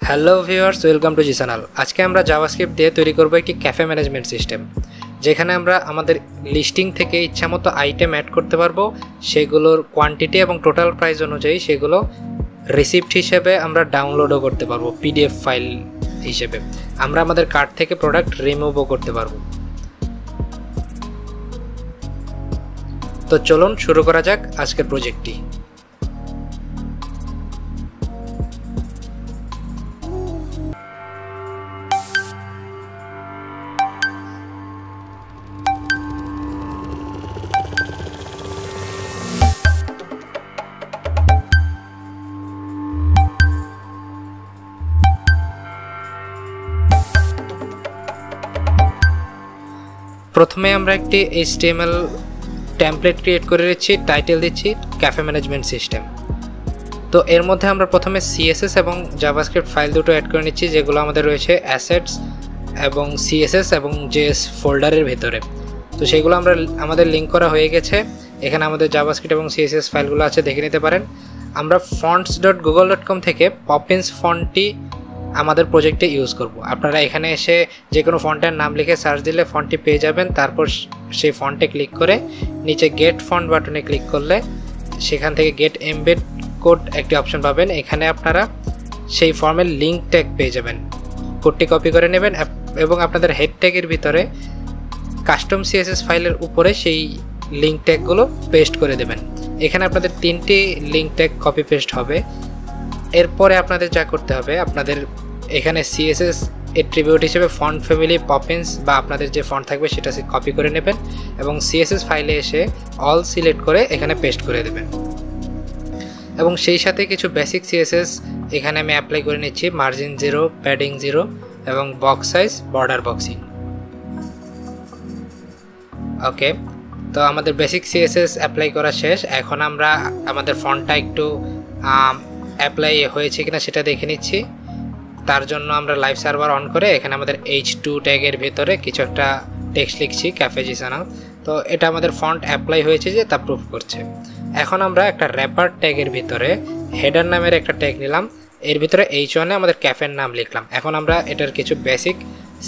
Hello viewers, welcome to G channel. আজকে আমরা JavaScript দিয়ে তৈরি করব একটি ক্যাফে ম্যানেজমেন্ট সিস্টেম, যেখানে আমরা আমাদের লিস্টিং থেকে ইচ্ছামতো আইটেম অ্যাড করতে পারবো। সেগুলোর কোয়ান্টিটি এবং টোটাল প্রাইস অনুযায়ী সেগুলো রিসিপ্ট হিসেবে আমরা ডাউনলোডও করতে পারবো, পিডিএফ ফাইল হিসেবে। আমরা আমাদের কার্ট থেকে প্রোডাক্ট রিমুভও করতে পারবো। তো চলুন শুরু করা যাক আজকের প্রজেক্টটি। প্রথমে আমরা একটি HTML টেমপ্লেট ক্রিয়েট করে নিচ্ছি, টাইটেল দিচ্ছি ক্যাফে ম্যানেজমেন্ট সিস্টেম। তো এর মধ্যে আমরা প্রথমে CSS এবং জাভাস্ক্রিপ্ট ফাইল দুটো অ্যাড করে নিচ্ছি, যেগুলো আমাদের রয়েছে অ্যাসেটস এবং CSS এবং JS ফোল্ডারের ভেতরে। তো সেগুলো আমাদের লিঙ্ক করা হয়ে গেছে। এখানে আমাদের জাভাস্ক্রিপ্ট এবং CSS ফাইলগুলো আছে, দেখে নিতে পারেন। আমরা fonts.google.com থেকে পপিন্স ফন্টটি আমাদের প্রজেক্টে ইউজ করব। আপনারা এখানে এসে যে কোনো ফন্টের নাম লিখে সার্চ দিলে ফন্টটি পেয়ে যাবেন। তারপর সেই ফন্টে ক্লিক করে নিচে গেট ফন্ট বাটনে ক্লিক করলে সেখান থেকে গেট এমবেড কোড একটি অপশন পাবেন। এখানে আপনারা সেই ফর্মের লিঙ্ক ট্যাগ পেয়ে যাবেন। কোডটি কপি করে নেবেন এবং আপনাদের হেড ট্যাগের ভিতরে কাস্টম CSS ফাইলের উপরে সেই লিঙ্ক ট্যাগগুলো পেস্ট করে দেবেন। এখানে আপনাদের 3টি লিঙ্ক ট্যাগ কপি পেস্ট হবে। এরপরে আপনাদের যা করতে হবে, আপনাদের এখানে CSS এট্রিবিউট হিসেবে ফন্ট ফ্যামিলি পপিন্স বা আপনাদের যে ফন্ট থাকবে সেটা কপি করে নেবেন এবং CSS ফাইলে এসে অল সিলেক্ট করে এখানে পেস্ট করে দেবেন। এবং সেই সাথে কিছু বেসিক CSS এখানে আমি অ্যাপ্লাই করে নিচ্ছি, মার্জিন 0, প্যাডিং 0 এবং বক্স সাইজ, বর্ডার বক্সিং। ওকে, তো আমাদের বেসিক CSS অ্যাপ্লাই করা শেষ। এখন আমরা আমাদের ফন্টটা একটু অ্যাপ্লাই হয়েছে কিনা সেটা দেখে নিচ্ছি। তার জন্য আমরা লাইভ সার্ভার অন করে এখানে আমাদের H2 ট্যাগের ভিতরে কিছু একটা টেক্সট লিখছি, ক্যাফে জি চ্যানেল। তো এটা আমাদের ফন্ট অ্যাপ্লাই হয়েছে যে তা প্রুফ করছে। এখন আমরা একটা র্যাপার ট্যাগের ভিতরে হেডার নামের একটা ট্যাগ নিলাম, এর ভিতরে H1 এ আমাদের ক্যাফের নাম লিখলাম। এখন আমরা এটার কিছু বেসিক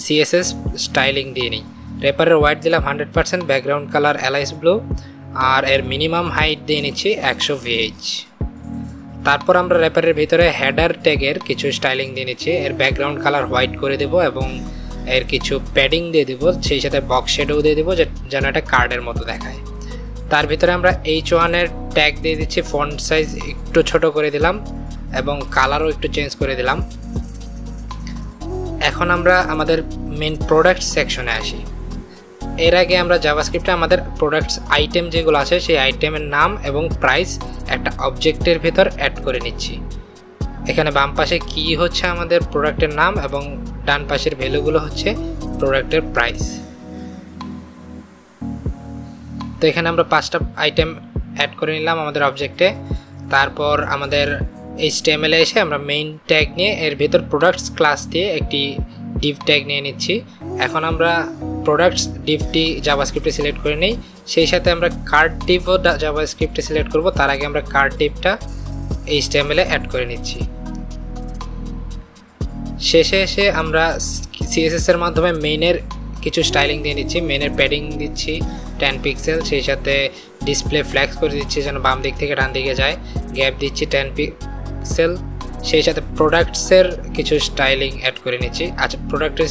CSS স্টাইলিং দিয়ে নিই। র্যাপারের হোয়াইট দিলাম 100%, ব্যাকগ্রাউন্ড কালার অ্যালাইস ব্লু, আর এর মিনিমাম হাইট দিয়ে নিচ্ছি 100 VH। তারপর আমরা র্যাপারের ভিতরে হেডার ট্যাগের কিছু স্টাইলিং দিয়ে নিচ্ছি। এর ব্যাকগ্রাউন্ড কালার হোয়াইট করে দেব এবং এর কিছু প্যাডিং দিয়ে দেব, সেই সাথে বক্স শেডও দিয়ে দেবো যেন এটা কার্ডের মতো দেখায়। তার ভিতরে আমরা H1 এর ট্যাগ দিয়ে দিচ্ছি, ফন্ট সাইজ একটু ছোট করে দিলাম এবং কালারও একটু চেঞ্জ করে দিলাম। এখন আমরা আমাদের মেন প্রোডাক্ট সেকশনে আসি। এর আগে আমরা জাভাস্ক্রিপ্টে আমাদের প্রোডাক্টস আইটেম যেগুলো আছে সেই আইটেমের নাম এবং প্রাইস একটা অবজেক্টের ভিতর অ্যাড করে নিচ্ছি। এখানে বাম পাশে কি হচ্ছে আমাদের প্রোডাক্টের নাম এবং ডান পাশের ভ্যালুগুলো হচ্ছে প্রোডাক্টের প্রাইস। তো এখানে আমরা 5টা আইটেম অ্যাড করে নিলাম আমাদের অবজেক্টে। তারপর আমাদের HTML এ এসে আমরা মেইন ট্যাগ নিয়ে এর ভিতর প্রোডাক্টস ক্লাস দিয়ে একটি ডিভ ট্যাগ নিয়ে নিচ্ছি। এখন আমরা প্রোডাক্টস ডিভটি জাভাস্ক্রিপ্টে সিলেক্ট করে নিই, সেই সাথে আমরা কার্ড ডিভও জাভাস্ক্রিপ্টে সিলেক্ট করব। তার আগে আমরা কার্ড ডিভটা HTML এ অ্যাড করে নিচ্ছি। শেষে এসে আমরা CSS এর মাধ্যমে মেইনের কিছু স্টাইলিং দিয়ে নিচ্ছি। মেইনের প্যাডিং দিচ্ছি 10 পিক্সেল, সেই সাথে ডিসপ্লে ফ্ল্যাক্স করে দিচ্ছি যেন বাম দিক থেকে ডান দিকে যায়, গ্যাপ দিচ্ছি 10 পিক্সেল। সেই সাথে প্রোডাক্টসের কিছু স্টাইলিং অ্যাড করে নিচ্ছি। আচ্ছা, প্রোডাক্টের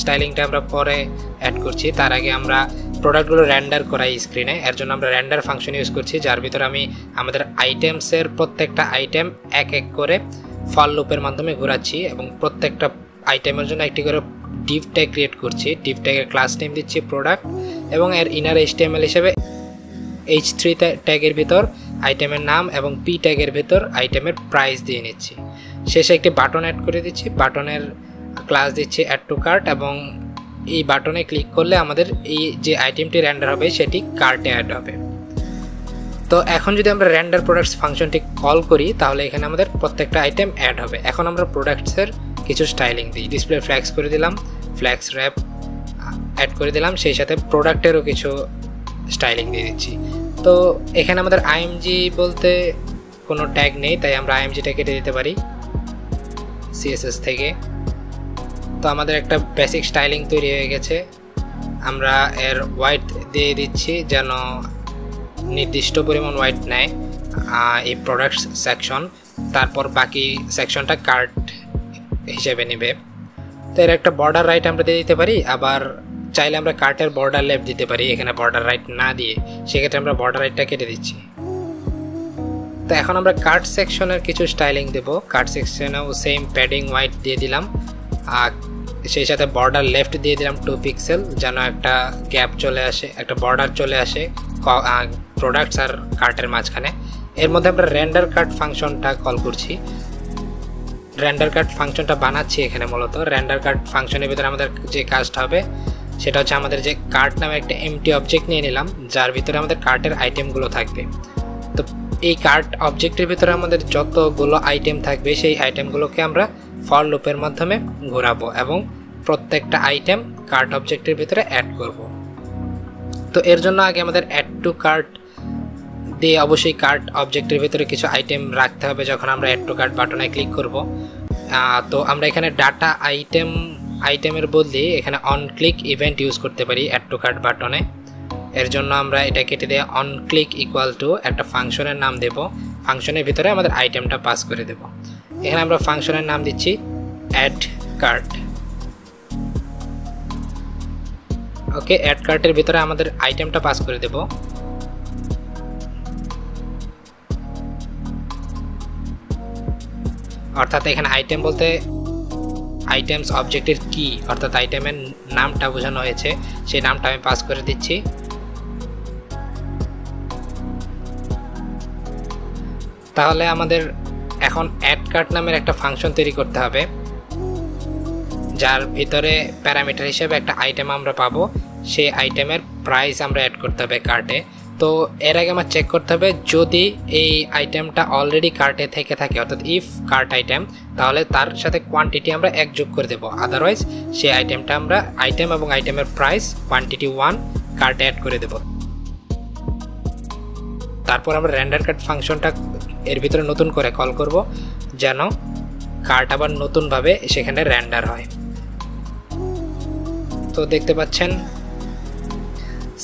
স্টাইলিংটা আমরা পরে অ্যাড করছি। তার আগে আমরা প্রোডাক্টগুলো র্যান্ডার করাই স্ক্রিনে। এর জন্য আমরা র্যান্ডার ফাংশন ইউজ করছি, যার ভিতরে আমি আমাদের আইটেমসের প্রত্যেকটা আইটেম এক এক করে ফল লুপের মাধ্যমে ঘোরাচ্ছি এবং প্রত্যেকটা আইটেমের জন্য একটি করে ডিভ ট্যাগ ক্রিয়েট করছি। ডিভ ট্যাগের ক্লাস নেম দিচ্ছি প্রোডাক্ট এবং এর ইনার HTML হিসেবে H3 ট্যাগের ভিতর আইটেমের নাম এবং P ট্যাগের ভিতর আইটেমের প্রাইস দিয়ে নিচ্ছি। শেষে একটি বাটন অ্যাড করে দিচ্ছি। বাটনের ক্লাস দিচ্ছি অ্যাড টু কার্ট এবং এই বাটনে ক্লিক করলে আমাদের এই যে আইটেমটি র্যান্ডার হবে সেটি কার্টে অ্যাড হবে। তো এখন যদি আমরা র্যান্ডার প্রোডাক্টস ফাংশনটি কল করি তাহলে এখানে আমাদের প্রত্যেকটা আইটেম অ্যাড হবে। এখন আমরা প্রোডাক্টসের কিছু স্টাইলিং দিই, ডিসপ্লে ফ্ল্যাক্স করে দিলাম, ফ্ল্যাক্স র্যাপ অ্যাড করে দিলাম, সেই সাথে প্রোডাক্টেরও কিছু স্টাইলিং দিয়ে দিচ্ছি। তো এখানে আমাদের IMG বলতে কোনো ট্যাগ নেই, তাই আমরা IMGটা কেটে দিতে পারি। সিএসএস থেকে। তো আমাদের একটা বেসিক স্টাইলিং তৈরি হয়ে গেছে। আমরা এর হোয়াইট দিয়ে দিচ্ছি যেন নির্দিষ্ট পরিমাণ হোয়াইট নেয় এই প্রোডাক্ট সেকশন, তারপর বাকি সেকশনটা কার্ট হিসেবে নেবে। তো এর একটা বর্ডার রাইট আমরা দিয়ে দিতে পারি, আবার চাইলে আমরা কার্টের বর্ডার লেফট দিতে পারি। এখানে বর্ডার রাইট না দিয়ে সেক্ষেত্রে আমরা বর্ডার রাইটটা কেটে দিচ্ছি। তো এখন আমরা কার্ট সেকশনের কিছু স্টাইলিং দেব। কার্ট সেকশনেও সেম প্যাডিং হোয়াইট দিয়ে দিলাম, আর সেই সাথে বর্ডার লেফট দিয়ে দিলাম 2 পিক্সেল, যেন একটা গ্যাপ চলে আসে, একটা বর্ডার চলে আসে প্রোডাক্টস আর কার্টের মাঝখানে। এর মধ্যে আমরা রেন্ডার কার্ট ফাংশনটা কল করছি। রেন্ডার কার্ট ফাংশনটা বানাচ্ছি এখানে মূলত। রেন্ডার কার্ট ফাংশনের ভিতরে আমাদের যে কাজটা হবে সেটা হচ্ছে আমাদের যে কার্ট নামে একটা এমটি অবজেক্ট নিয়ে নিলাম, যার ভিতরে আমাদের কার্টের আইটেমগুলো থাকবে। তো এই কার্ট অবজেক্টের ভিতরে আমাদের যতগুলো আইটেম থাকবে সেই আইটেমগুলোকে আমরা ফর লুপের মাধ্যমে ঘোরাবো এবং প্রত্যেকটা আইটেম কার্ট অবজেক্টের ভিতরে অ্যাড করব। তো এর জন্য আগে আমাদের অ্যাড টু কার্ট দিয়ে অবশ্যই কার্ট অবজেক্টের ভিতরে কিছু আইটেম রাখতে হবে যখন আমরা অ্যাড টু কার্ট বাটনে ক্লিক করব। তো আমরা এখানে ডাটা আইটেমের বদলে এখানে অন ক্লিক ইভেন্ট ইউজ করতে পারি অ্যাড টু কার্ট বাটনে। এর জন্য আমরা এটা কেটে দিয়ে অন ক্লিক ইকুয়াল টু একটা ফাংশনের নাম দেব, ফাংশনের ভিতরে আমাদের আইটেমটা পাস করে দেব। এখানে আমরা ফাংশনের নাম দিচ্ছি অ্যাড কার্ট। ওকে, অ্যাড কার্টের ভিতরে আমাদের আইটেমটা পাস করে দেব। অর্থাৎ এখানে আইটেম বলতে আইটেমস অবজেক্টের কি, অর্থাৎ আইটেমের নামটা বোঝানো হয়েছে, সেই নামটা আমি পাস করে দিচ্ছি। তাহলে আমাদের এখন অ্যাড কার্ট নামের একটা ফাংশন তৈরি করতে হবে, যার ভিতরে প্যারামিটার হিসেবে একটা আইটেম আমরা পাবো। সেই আইটেমের প্রাইস আমরা অ্যাড করতে হবে কার্টে। তো এর আগে আমার চেক করতে হবে যদি এই আইটেমটা অলরেডি কার্টে থেকে থাকে, অর্থাৎ ইফ কার্ট আইটেম, তাহলে তার সাথে কোয়ান্টিটি আমরা 1 যোগ করে দেবো। আদারওয়াইজ সেই আইটেমটা আমরা আইটেম এবং আইটেমের প্রাইস কোয়ান্টিটি 1 কার্টে অ্যাড করে দেব। তারপর আমরা রেন্ডার কার্ট ফাংশনটা এর ভিতরে নতুন করে কল করব যেন কার্ট আবার নতুনভাবে সেখানে রেন্ডার হয়। তো দেখতে পাচ্ছেন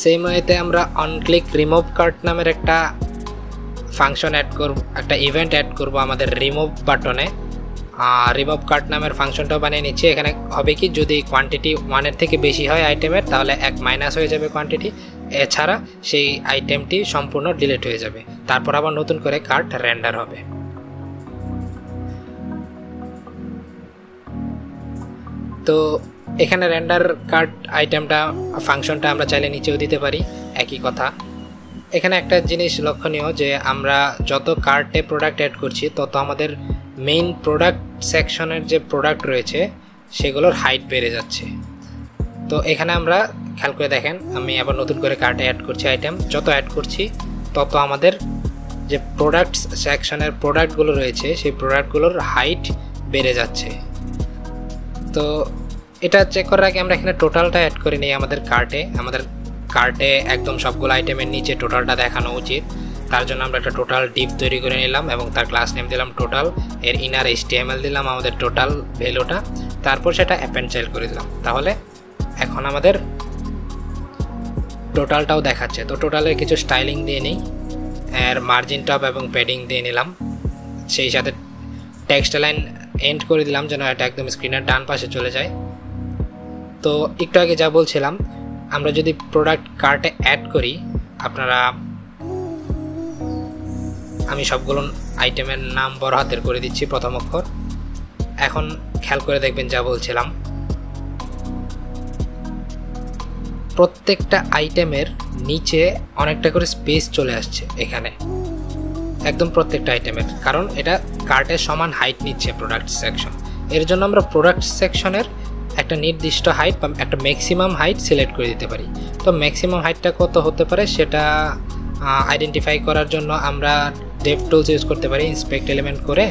সেম ওয়েতে আমরা অন ক্লিক রিমুভ কার্ট নামের একটা ফাংশন অ্যাড করব, একটা ইভেন্ট অ্যাড করব আমাদের রিমুভ বাটনে। রিমুভ কার্ট নামের ফাংশনটাও বানিয়ে নিচ্ছি। এখানে হবে কি, যদি কোয়ান্টিটি 1-এর থেকে বেশি হয় আইটেমের, তাহলে 1 মাইনাস হয়ে যাবে কোয়ান্টিটি, এছাড়া সেই আইটেমটি সম্পূর্ণ ডিলিট হয়ে যাবে। তারপর আবার নতুন করে কার্ট রেন্ডার হবে। তো এখানে রেন্ডার কার্ট আইটেমটা ফাংশনটা আমরা চাইলে নিচেও দিতে পারি, একই কথা। এখানে একটা জিনিস লক্ষণীয় যে আমরা যত কার্টে প্রোডাক্ট অ্যাড করছি তত আমাদের মেইন প্রোডাক্ট সেকশনের যে প্রোডাক্ট রয়েছে সেগুলোর হাইট বেড়ে যাচ্ছে। তো এখানে আমরা খেয়াল করে দেখেন, আমি আবার নতুন করে কার্টে অ্যাড করছি আইটেম। যত অ্যাড করছি তত আমাদের যে প্রোডাক্ট সেকশনের প্রোডাক্টগুলো রয়েছে সেই প্রোডাক্টগুলোর হাইট বেড়ে যাচ্ছে। তো এটা চেক করার আগে আমরা এখানে টোটালটা অ্যাড করে নিই আমাদের কার্টে একদম সবগুলো আইটেমের নিচে টোটালটা দেখানো উচিত। তার জন্য আমরা একটা টোটাল ডিভ তৈরি করে নিলাম এবং তার ক্লাস নেম দিলাম টোটাল, এর ইনার HTML দিলাম আমাদের টোটাল ভ্যালুটা, তারপর সেটা অ্যাপেন্ড চাইল্ড করে দিলাম। তাহলে এখন আমাদের টোটালটাও দেখাচ্ছে। তো টোটালের কিছু স্টাইলিং দিয়ে নিই, এর মার্জিন টপ এবং প্যাডিং দিয়ে নিলাম, সেই সাথে টেক্সট লাইন এন্ড করে দিলাম যেন এটা একদম স্ক্রিনের ডান পাশে চলে যায়। তো একটু আগে যা বলছিলাম, আমরা যদি প্রোডাক্ট কার্টে অ্যাড করি, আমি সবগুলো আইটেমের নাম বড় হাতের করে দিচ্ছি প্রথম অক্ষর। এখন খেয়াল করে দেখবেন যা বলছিলাম, প্রত্যেকটা আইটেমের নিচে অনেকটা করে স্পেস চলে আসছে এখানে, একদম প্রত্যেকটা আইটেমের, কারণ এটা কার্টের সমান হাইট নিচ্ছে প্রোডাক্ট সেকশন। এর জন্য আমরা প্রোডাক্ট সেকশনের একটা নির্দিষ্ট হাইট বা একটা ম্যাক্সিমাম হাইট সিলেক্ট করে দিতে পারি। তো ম্যাক্সিমাম হাইটটা কত হতে পারে সেটা আইডেন্টিফাই করার জন্য আমরা ডেভ টুলস ইউজ করতে পারি। ইন্সপেক্ট এলিমেন্ট করে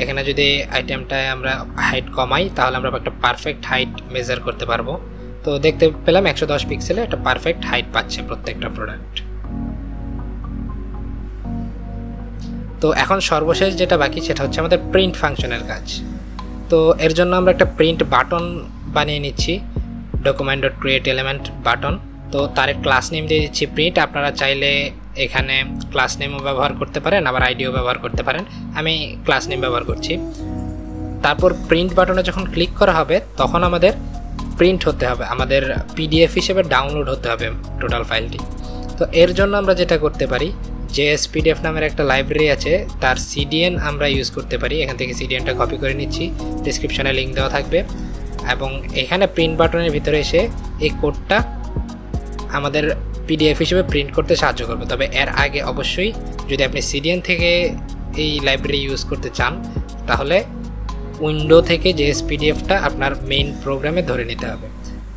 এখানে যদি আইটেমটায় আমরা হাইট কমাই তাহলে আমরা একটা পারফেক্ট হাইট মেজার করতে পারবো। তো দেখতে পেলাম 110 পিক্সেলে একটা পারফেক্ট হাইট পাচ্ছে প্রত্যেকটা প্রোডাক্ট। তো এখন সর্বশেষ যেটা বাকি সেটা হচ্ছে আমাদের প্রিন্ট ফাংশনের কাজ। তো তো এর জন্য আমরা একটা প্রিন্ট বাটন বানিয়ে নিচ্ছি, document.createElement বাটন। তো তার ক্লাস নেম দিয়ে দিচ্ছি প্রিন্ট। আপনারা চাইলে এখানে ক্লাস নেমও ব্যবহার করতে পারেন, আবার আইডিও ব্যবহার করতে পারেন। আমি ক্লাস নেম ব্যবহার করছি। তারপর প্রিন্ট বাটনে যখন ক্লিক করা হবে তখন আমাদের প্রিন্ট হতে হবে, আমাদের পিডিএফ হিসেবে ডাউনলোড হতে হবে টোটাল ফাইলটি। তো এর জন্য আমরা যেটা করতে পারি, JSPDF নামের একটা লাইব্রেরি আছে, তার CDN আমরা ইউজ করতে পারি। এখান থেকে CDNটা কপি করে নিচ্ছি, ডিসক্রিপশনে লিঙ্ক দেওয়া থাকবে। এবং এখানে প্রিন্ট বাটনের ভিতরে এসে এই কোডটা আমাদের পিডিএফ হিসেবে প্রিন্ট করতে সাহায্য করবে। তবে এর আগে অবশ্যই যদি আপনি CDN থেকে এই লাইব্রেরি ইউজ করতে চান, তাহলে উইন্ডো থেকে JSPDFটা আপনার মেইন প্রোগ্রামে ধরে নিতে হবে।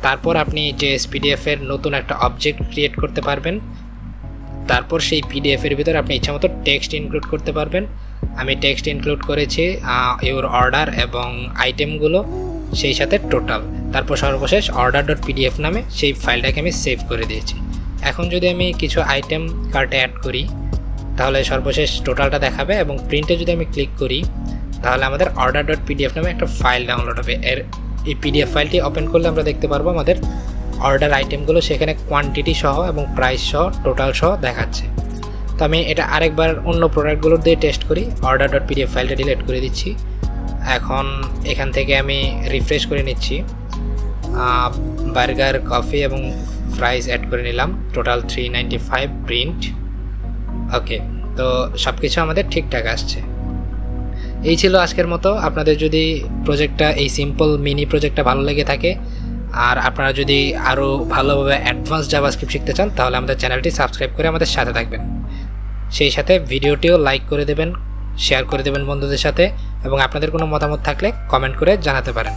তারপর আপনি JSPDF এর নতুন একটা অবজেক্ট ক্রিয়েট করতে পারবেন। তারপর সেই PDF এর ভিতরে আপনি ইচ্ছামতো টেক্সট ইনক্লুড করতে পারবেন। আমি টেক্সট ইনক্লুড করেছি ইউর অর্ডার এবং আইটেমগুলো, সেই সাথে টোটাল। তারপর সর্বশেষ order.pdf নামে সেই ফাইলটাকে আমি সেভ করে দিয়েছি। এখন যদি আমি কিছু আইটেম কার্টে অ্যাড করি, তাহলে সর্বশেষ টোটালটা দেখাবে। এবং প্রিন্টে যদি আমি ক্লিক করি, তাহলে আমাদের order.pdf নামে একটা ফাইল ডাউনলোড হবে। এই PDF ফাইলটি ওপেন করলে আমরা দেখতে পারবো আমাদের অর্ডার আইটেমগুলো সেখানে কোয়ান্টিটি সহ এবং প্রাইস সহ টোটাল সহ দেখাচ্ছে। তো আমি এটা আরেকবার অন্য প্রোডাক্টগুলোর দিয়ে টেস্ট করি। order.pdf ফাইলটা ডিলিট করে দিচ্ছি। এখন এখান থেকে আমি রিফ্রেশ করে নিচ্ছি, বার্গার, কফি এবং ফ্রাইস অ্যাড করে নিলাম, টোটাল 395 প্রিন্ট। ওকে, তো সব কিছু আমাদের ঠিকঠাক আসছে। এই ছিল আজকের মতো। আপনাদের যদি প্রজেক্টটা, এই সিম্পল মিনি প্রজেক্টটা ভালো লেগে থাকে, আর আপনারা যদি আরও ভালোভাবে অ্যাডভান্স জাভাস্ক্রিপ্ট শিখতে চান, তাহলে আমাদের চ্যানেলটি সাবস্ক্রাইব করে আমাদের সাথে থাকবেন। সেই সাথে ভিডিওটিও লাইক করে দেবেন, শেয়ার করে দেবেন বন্ধুদের সাথে, এবং আপনাদের কোনো মতামত থাকলে কমেন্ট করে জানাতে পারেন।